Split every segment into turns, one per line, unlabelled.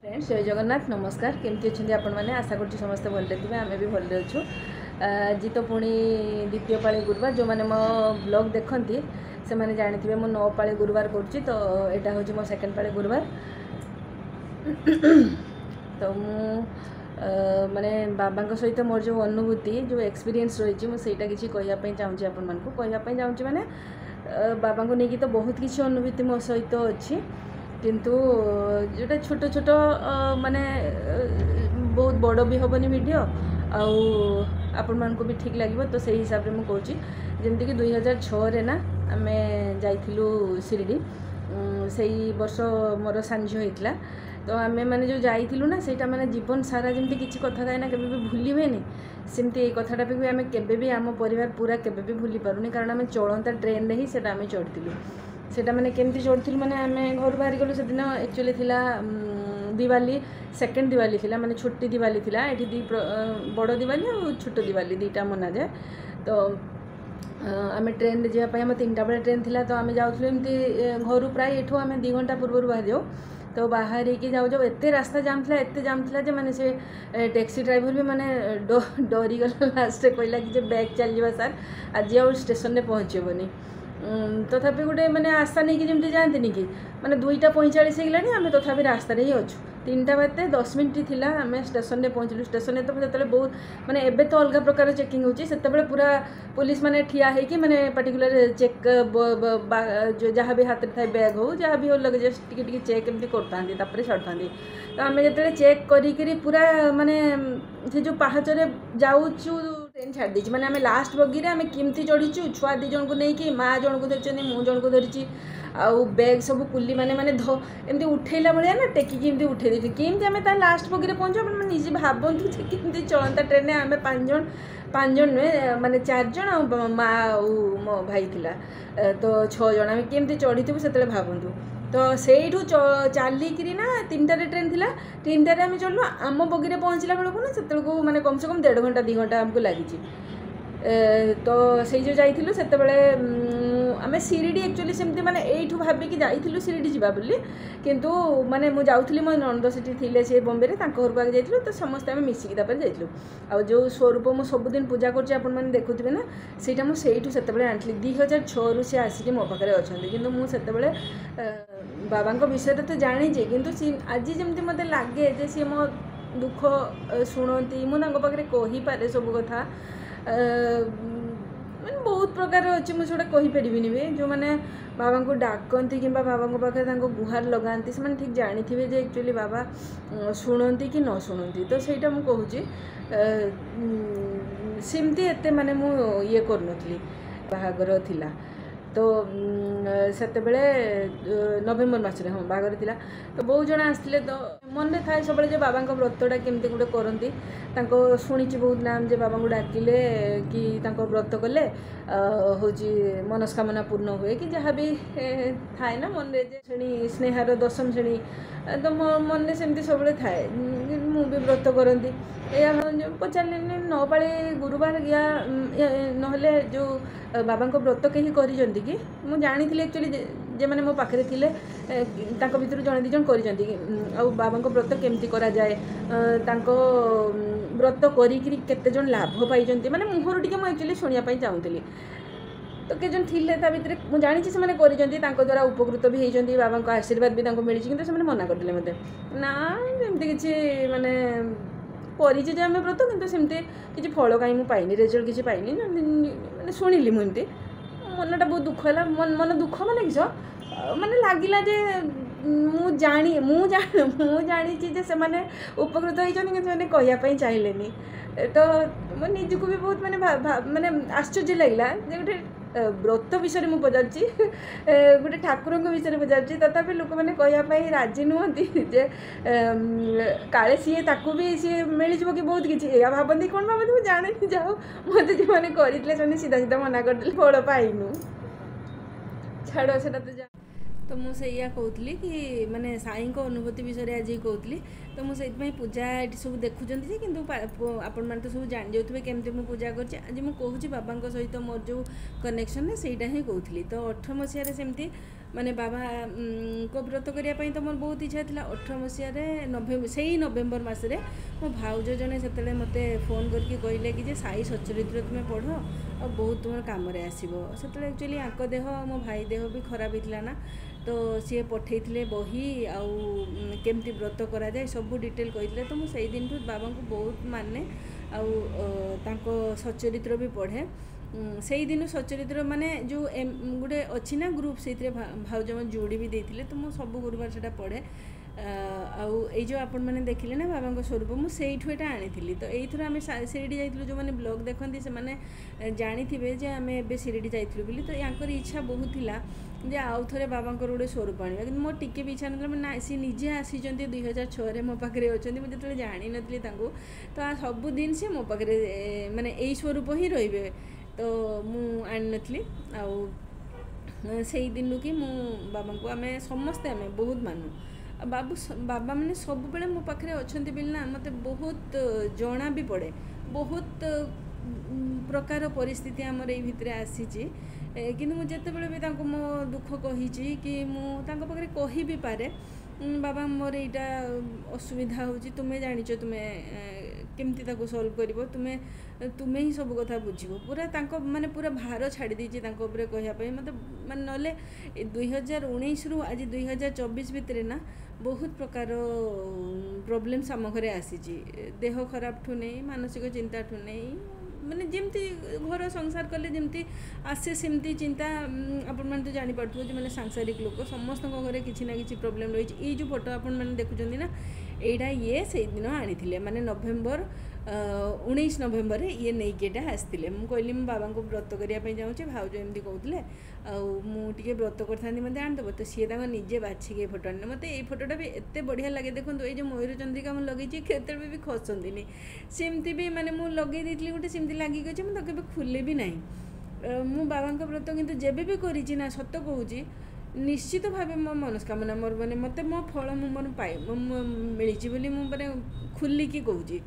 Friends जय जगन्नाथ नमस्कार केमती अच्छे आपण मैंने आशा कर समस्ते भले थे आम भी भले अच्छु जी तो पुणी द्वितीय पाली गुरुवार जो मैंने मो ब्लॉग देखती से मैंने जानी मो 9 पाली गुरुवार करुँची तो यहाँ हूँ मो सेकेंड पाली गुरुवार तो मु माने बाबा सहित मोर जो अनुभूति जो एक्सपीरियंस रही मुझे किसी कहवाई चाहूँगी आपण मानक कहवाई चाहूँगी मैंने बाबा को लेकिन तो बहुत किसी अनुभूति मो सहित अच्छी किंतु जोटा छोट छोट माने बहुत बड़ भी हेनी वीडियो आपण मानक भी ठीक लगे तो सही हिसाब से मुझे जमती कि 2006 ना आम जाइलु शिरडी से वर्ष मोर सांझ होता तो आम मैंने जो जाइलु ना से मैंने जीवन सारा जमी किसी कथा था ना केवे भी भूली हुए सेमती कथाटा भी आम के आम परिवार पूरा के भूली पारूनी कारण आम चलता ट्रेन ही से आम चढ़ी सेटा मैंने केमती चढ़ी मैंने आम घर बाहरी गलु से दिन एक्चुअली थिला दिवाली सेकेंड दिवाली थिला माने छोटी दिवाली थिला एठी दी बड़ दिवाली और छोट दिवाली दीटा मना जाए तो आम ट्रेन रे जावाई आम 3टा बेले ट्रेन थिला तो आम जाऊँ एमती घर प्राय एठू आम 2 घंटा पूर्व बाहर जाऊ तो बाहर की जाऊ जाऊ एत रास्ता जाम था जे माने से टैक्सी ड्राइवर भी माने डरी गला लास्ट कहला कि बैग चल सार आज आउ स्टेशन में पहुँचबनी तथापि गोटे मैंने आशा नहीं कि जमी जाती कि मैंने 2:45 होगलानी आम तथापि रास्ता ही अच्छु 3टा बाते 10 मिनट थिला आम स्टेशन में पहुँचलु स्टेशन तो जो बहुत माने एबे तो अलग प्रकार चेकिंग होची सेतेबेले पूरा पुलिस माने ठिया है कि माने पर्टिकुलर चेक जो जहाँ भी हाथ में थाए बैग हो जहाँ भी हो लगे टी चेक एमती करता छाड़ता तो आम जो चेक करी पूरा माने से जो पहाचरे जाऊँ ट्रेन छाड़ दी मैंने आम लास्ट बगी आम केमती चढ़ीचु छुआ 2 जन को लेकिन माँ जन को धरी मु जन को धरी आउ बैग सब कुली मैंने मैंने एमती उठेला भाया ना टेकिकी एमती उठे दी केमती आम लास्ट बगी पहुँच निजे भावतु केमती चलता ट्रेन आम 5 जन नुहे माने 4 जन माँ मो भाई थिला तो 6 जन आम केमती चढ़ी से भावतु तो सेठू चलिकी ना 3टारे ट्रेन थिला 3टारे आम चलू आम बगी पहुँचला बेलू ना से माने कम से कम 1.5 घंटा 2 घंटा आमको लगी तो से जो जाइलु से आम शिरडी एक्चुअली सेमती माने एठू भाविकी जाइलु शिरडी जावा बोली किंतु माने मु जाउथली मो नंद सेठी थिले से बॉम्बे रे तांको घर को आगे जाइलु तो समस्त आम मिसिकी तापर जाइलु आ जो स्वरूप मु सबुदिन पूजा करछि आपण माने देखुथिबे ना सेटा मु सेठू सेतेबेले आंठली 2006 रु से आसिके मो पाखरे अछंती किंतु मु सेतेबेले बाबा विषय तो जानी किंतु आज जमती मत लगे जे सी मो दुख शुणती मुझे कही पारे सब कथा बहुत प्रकार अच्छे मुझे कहीपरि भी जो मैंने बाबा को डाकती कि बाबा पाखे गुहार लगाती से ठीक जानी थे जे एक्चुअली बाबा शुणती कि न शुणती तो सहीटा मुझे कहूँ सेमती एते माने मु ये करनथली बाहागर थिला तो सेते बेले नवेम्बर मसरे हाँ बागर थिला तो बहुत जन आसते तो मन में थाए सब जो बाबा व्रतटा केमती गोटे करती शुणी बहुत नाम जे बाबा को डाकिले कि व्रत कले हूँ मनस्कामना पूर्ण हुए कि जहाँ भी थाए ना मन श्रेणी स्नेहार 10म श्रेणी तो मो मन में सेमती सब थाए मु भी व्रत करती या पचारे 9 पाली गुरुवार या नहले जो बाबा व्रत कहीं करी कि मुझे जानी एक्चुअली जे मैंने मो पाखे थिले भर जड़े 2 जन कर बाबा व्रत केमती करा जाए व्रत करी जन लाभ पाई माने मुहर टी एक्चुअली शुणापी चाहूली तो के जन थिले ता भितर मुझे जानी से द्वारा उपकृत भी होती बाबा आशीर्वाद भी मिली कि मना करते मत ना एमती किसी माने करें आम व्रत कितु सेमती किसी फल कहीं पाइनि रेजल्ट किसी पाइनि मैंने शुणिली मुझे मनटा बहुत दुख है मन दुख माने किस माने लगिला जे मु जानी जे से माने उपकृत होती कहवाई चाहिए तो मो निजक भी बहुत माने आश्चर्य लगला जे गोटे व्रत विषय में पचार गोटे ठाकुर विषय में पचार तथापि लोक मैंने कहवाई राजी नुहति जे काले सी ताकू भी सी मिल जाव कि बहुत किसी या भावती कौन भावती मुझे जाने जाओ मत जो मैंने करते सीधा सीधा मना करदे फल पाइनु छाड़ से तो मुझे कहती कि माने साई को अनुभूति विषय आज कहती तो मुझे पूजा ये सब देखुंत कि आपण मैंने तो सब जान जाऊे केमती मुझे पूजा कर आज मुझे कहूँ बाबा सहित मोर जो कनेक्शन है सहीटा ही कहती तो 18 मसीह सेमती ମାନେ ବାବା को व्रत करने तो मोर बहुत इच्छा थी 18 मसीह नभेम्बर से नवेम्बर मसरे मो भाउज जड़े से मत फोन करके कहले कि साई सच्चरित्र तुम्हें पढ़ और बहुत तुम कम आसो से एक्चुअली आंक देह मो भाई देह भी खराब होता ना तो सी पठे बही आमती व्रत कराए सब डिटेल कहते तो मुझे दिन बाबा को बहुत माने आउ सच्चरित्र भी पढ़े से दिन सच्चरित्र माने जो गोटे अच्छी ना ग्रुप से भाउज जोड़ी भी देते तो मुझे सब गुरुवार से पढ़े जो आपण मैंने देखिले ना बाबा स्वरूप मुझे ये आनी तो यही आम शिरडी जाइलु जो मैंने ब्लॉग देखते से मैंने जानी जे आम ए शिरडी जाइलु बोली तो यांकर इच्छा बहुत थिला जे आउ थे बाबा गोटे स्वरूप आने कि मोर टिके भी इच्छा ना सी निजे आसी 2006 मो पाखे अच्छा मुझे जो जानी नी तो सबुदिन सी मो पाखे माने यही स्वरूप ही रे तो मुझे आनी नी से दिन कि मु बाबा को आम समस्ते आम बहुत मानू बाबा मैंने सब बेले मो पाखे अच्छा ना मत बहुत जना भी पड़े बहुत प्रकार परिस्थिति आमर ये भितर आसी कि मुझे भी मो दुख कही कि मुझे कही भी पारे बाबा मोर यहाँ असुविधा हो तुम्हें जानिच तुम्हें केमती सल्व कर तुम्हें ही सब कथा बुझ पूरा माने पूरा भार छाड़ी देती कहवाई मत मान ना 2019 रु आज 2024 भितर ना बहुत प्रकार प्रोब्लेम्स आम घरे आसी देह खराब ठू नहीं मानसिक चिंता ठू नहीं माने जमती घर संसार कले जमती आसे सेमती चिंता आपण मैंने तो जानीपे जो मैंने सांसारिक लोक समस्त घरे किसी ना कि प्रोब्लेम रही ये जो फोटो आपण मैंने देखुं ना यहाँ ये से दिन आनी माने नवेम्बर 19 नवेम्बर ये नहीं किटा आसते मुझे कहली मो बाबा को व्रत करने जाऊँचे भाउज एमती कहते मुझे व्रत करता मत आनीदेव तो सी निजे बाछिक फोटो आने मत ये फोटोटा भी एत बढ़िया लगे देखो ये जो मयूर चंद्रिका मुझे लगे केत भी खसती सेमती भी माने मुझे लगे देती गोटे सेमती लगिक अच्छे मुझे केवे खुले भी ना मु बाबा व्रत कितु जेबे भी करी सत कहूँ निश्चित भाव मो मनस्कामना मोर मैंने मत मो फल मोर पाए मिली बोली मुझे खुलिकी कहूँ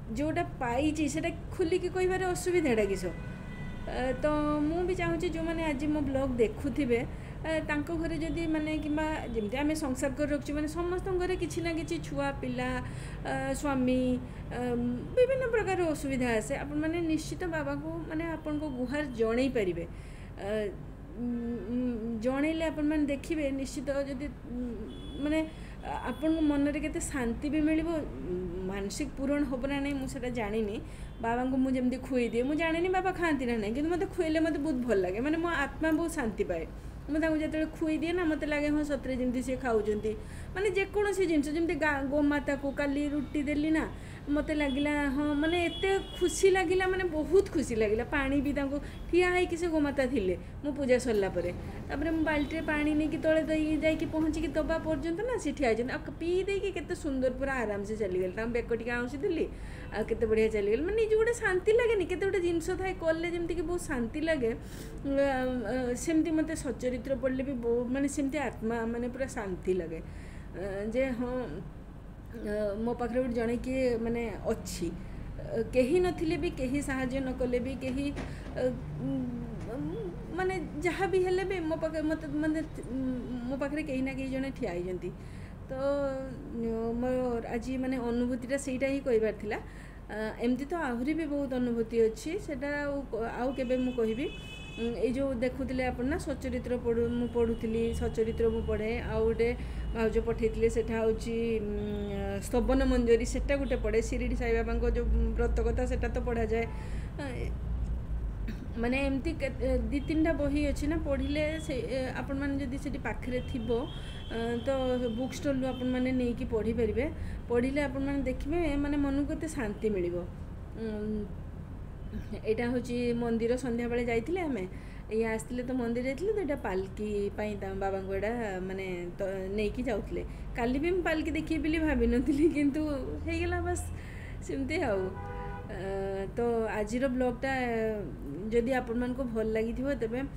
जोटा पाई से खुलिकी कहबार असुविधाटा किस तो मु भी चाहूँगी जो मैंने आज मो ब्लॉग देखुवे घरे जदि माने कि जमी आम संसार कर रखु मैंने समस्त घरे किसी ना कि छुआ पिला स्वामी विभिन्न प्रकार असुविधा आसे आपण मैंने निश्चित बाबा को माने आपन को गुहार जणई पारे जनइले आपण मैंने देखिए निश्चित जदि माने आपण मन रे केते शांति भी मिल मानसिक पूरण हम ना नहीं मुझे जानी बाबा को मुझे खुई दिए मुझे जानी बाबा खाती ना नहीं कि मत खुएले मत बहुत भल लगे माने मो आत्मा बहुत शांति पाए मुझे जो खुई दिए ना मत लगे हाँ सतरे जमी सी खाऊँ माने जेकोसी जिनस जमी गोमाता को काली रुटी देली ना मत लगिला हाँ माने एते खुशी लगिला माने बहुत खुशी लगिला पानी भी ठिया है से गोमाता थिले मो पूजा सरला तापर मु बाल्टी पानी नहीं कि तले जाकि पहुँचिकी दबा पर्यंत ना सी ठिया होती पी देकी केते सुंदर पूरा आराम से चलीगली बेक टी आउँसी देली आते बढ़िया चलीगली मैंने जो गोटे शांति लगे केते गोटे जिनस थाए कले जमती कि बहुत शांति लगे सेमती मत सच्चरित्र पढ़ले भी बहुत माने सेमती आत्मा माने पूरा शांति लगे जे हाँ मो पाखे जड़े किए माने अच्छी कहीं नथिले भी कहीं साहाଯ୍य न कले भी कहीं माने जहाँ भी हेले भी मो पाखे मत माने मो पाखे कहीं ना कहीं जड़े ठिया होती तो मोर आज माने अनुभूतिटा सेटा ही कहबार थिला एमती तो आहरी भी बहुत अनुभूति अच्छी सेटा आउ केबे मु कहबी ये जो देखुले आप ना सच्चरित्र पढ़ुली सच्चरित्र मु पढ़े आउ गोटे भाउज पठे से स्तवन मंजरी सेटा गोटे पढ़े शिरडी साई बाबा जो व्रत कथा सेटा तो पढ़ा जाए माने एमती दी तीन बही अच्छी ना पढ़ले से आपण मैंने जदि से पाखे थी तो बुक स्टल आपण मैंने नहीं कि पढ़ी पारे पढ़ले आपण मैंने देखिए माने मन को शांति मिल यहाँ हूँ मंदिर संध्या बेले जाइए आम ये आसते तो मंदिर जाइए तो यहाँ पालकी बाबा को यहाँ माने तो नहीं कि जाऊे काली भी पालकी देखिए बोली भाभी नी किंतु होगला बस सेमती आउ तो आज ब्लॉगटा जदि आपण को भल लगी तेज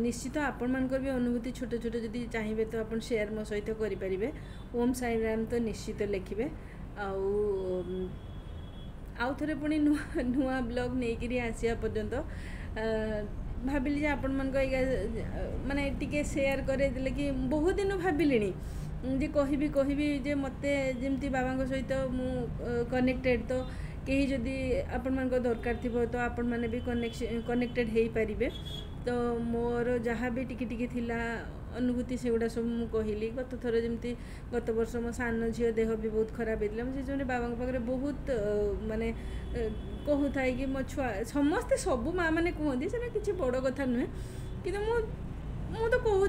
निश्चित आपण मानकर भी अनुभूति छोट छोट जदि चाहिए तो आप शेयर मो सहित करें ओम साई राम तो निश्चित लिखिए आउ थे पुणी नुआ ब्लॉग नहीं करी आसिया पर्यंत भाविली जे आपण मन माने टिके शेयर करे कि बहुत दिन भाविली जे कहबी जे मते जमती बाबा सहित मु कनेक्टेड तो कहीं जदि आपण मन दरकार थी तो आपण मैंने भी कनेक्टेड हो पारे तो मोर जहाँ भी टिके थिला अनुभूति से गुड़ा सब मुझे कहली गत थर जमी गत वर्ष मो सान झील देह भी बहुत खराब होता है से बाबा पाखे बहुत माने कहू था कि मो छुआ समस्ते सब माँ मैंने कहती से किसी बड़ कथा नुहे कि मु तो कहूँ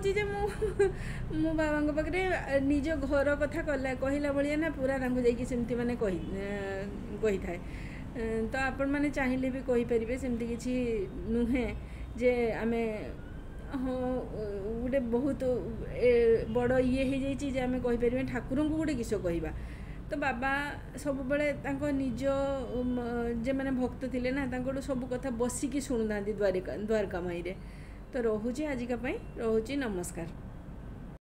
मो बाबा पाखे निज घर कथा कहला भाया ना पूरा जामती मैंने कही थाए तो आपण मैंने चाहिए भी कहींपारे सेमती किसी नुहे जे आमे हाँ गोटे बहुत बड़ ये हो जाए आम कहीपर ठाकुर को गोटे किस कहवा तो बाबा सब बड़े निज जे मैंने भक्त थे ना सब कथा बसिकी शुणुना द्वारका माई रे तो रोचे आजिका रोचे नमस्कार।